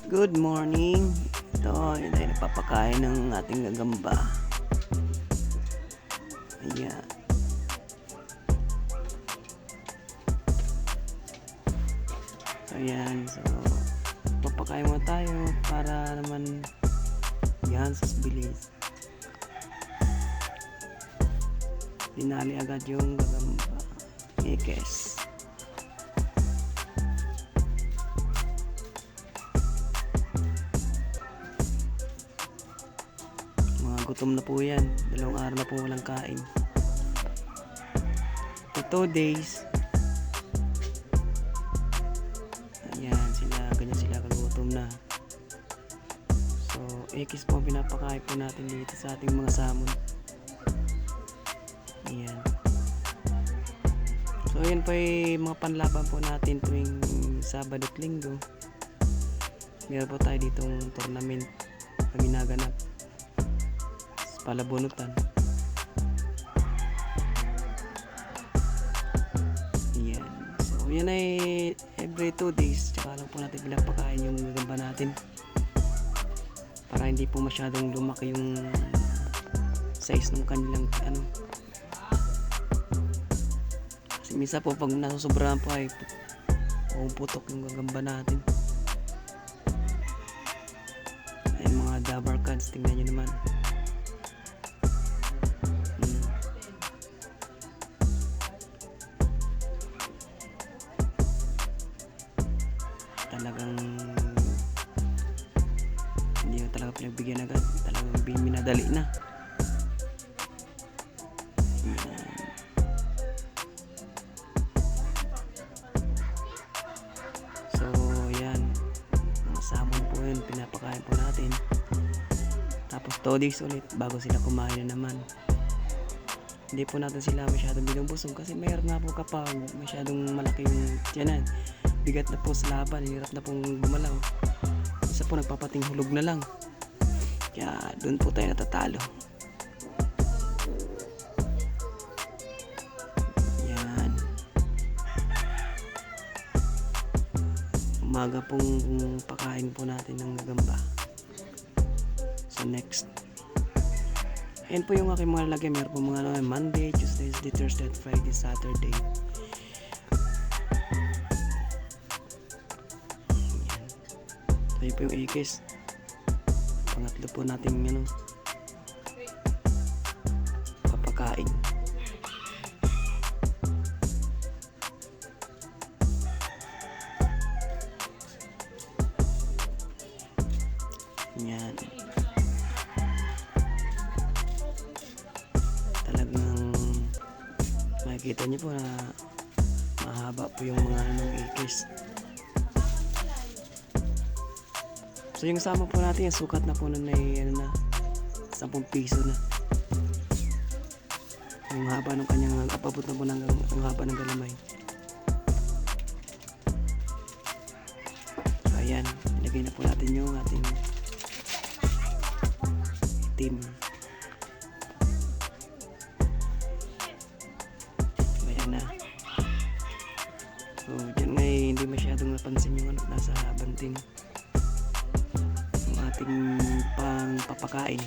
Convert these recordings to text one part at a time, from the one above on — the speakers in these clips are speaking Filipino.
Good morning. Ito, yun tayo nagpapakain ng ating gagamba. Ayan. So, ayan. So, papakain mo tayo para naman yan sa bilis. Dinali agad yung gagamba. Ikes. Gutom na po yan. 2 araw na po walang kain. 2 days. Ayan sila. Ganyan sila kagutom na. So, ekis po pinapakain po natin dito sa ating mga salmon. Ayan. So, ayan po ay mga panlaban po natin tuwing Sabado at Linggo. Meron po tayo ditong tournament na ginaganap. Palabunutan. Yan. So, yan ay every 2 days. Tsaka lang po natin pinapakain yung gagamba natin. Para hindi po masyadong lumaki yung size ng kanilang ano. Kasi minsan po pag nasusobrahan po ay puputok yung gagamba natin. Ay mga dabar cards. Tingnan nyo naman. Talagang hindi na talaga pinagbigyan agad, talagang minadali na. Ayan. So yan, mga salmon po yun, pinapakain po natin, tapos 2 days ulit bago sila kumain na naman. Hindi po natin sila masyadong binubusog kasi mayroon nga po kapag masyadong malaki yung tiyanan, bigat na po sa laban, hirap na pong gumalaw. Isa po nagpapating hulog na lang. Kaya doon po tayo natatalo. Yan. Umaga pong pakain po natin ng gagamba. So next. Ayan po yung aking mga lagay. Meron po mga Monday, Tuesday, Thursday, Friday, Saturday. Ayan po yung ikis. Pangatlo po natin ano, papakain. Yan. Talagang makikita niyo po na mahaba po yung mga ikis. So yung sama po natin, yung sukat na po nun ay ano na, 10 piso na. Yung haba ng kanyang, apabot na po ng ang haba ng galamay. So ayan, ilagay na po natin yung ating itim. Ayan na. So dyan ngay hindi masyadong napansin yung ano, nasa banting ating pang papakain.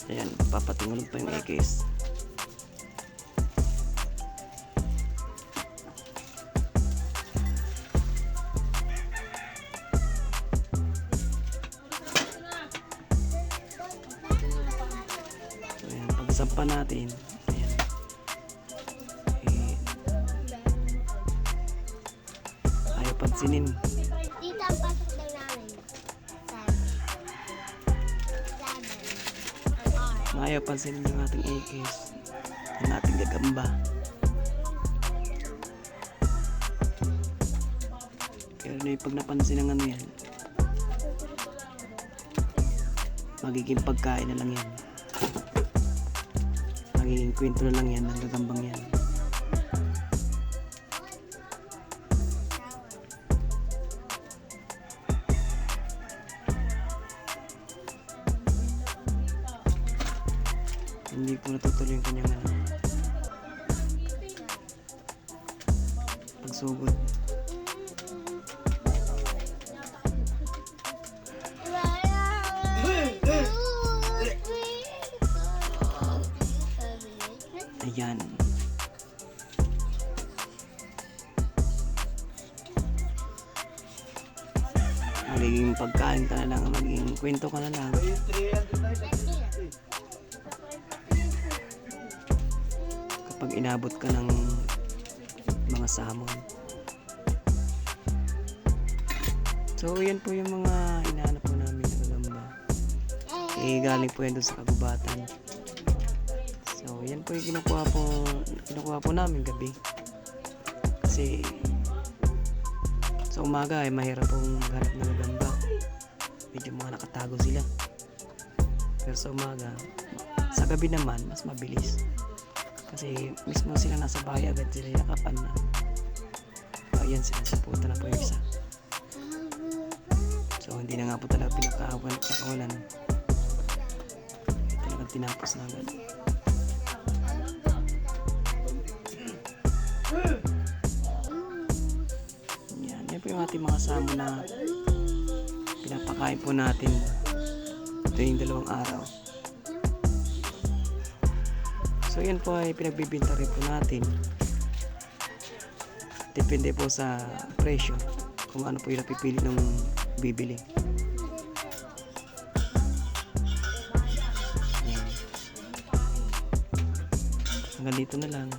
Ayan, papatingulog pa yung ikis. Sampa natin. Ayan. Ayaw pansinin. Dito ang pasok daw namin. Ayaw pansinin yung ating ikis, yung ating gagamba. Pero pag napansin ng ano yan, magiging pagkain na lang yan. Magiging kwento na lang yan ng gagambang yan. hindi po natutuloy yung kanyang pagsugod. Ayan. Magiging pagkain ka na lang, magiging kwento ka na lang. Kapag inabot ka ng mga samon. So, yan po yung mga inaanap po namin na gagamba. Eh, galing po yan doon sa kagubatan. So, yan po yung kinukuha po namin gabi. Kasi, sa umaga ay mahirap pong maghanap ng gagamba. Medyo mga nakatago sila. Pero sa umaga, sa gabi naman, mas mabilis. Kasi mismo sila nasa bahay agad sila yakapan na. Ayan sila, sa puta na po yung isa. So hindi na nga po talaga pinakawalan. Talagang tinapos na agad. Yan po yung ating mga samo na pinapakain po natin tuwing 2 araw. So yan po ay pinagbibinta rin po natin. Depende po sa presyo kung ano po yung napipili ng bibili. Yan. Hanggang dito na lang.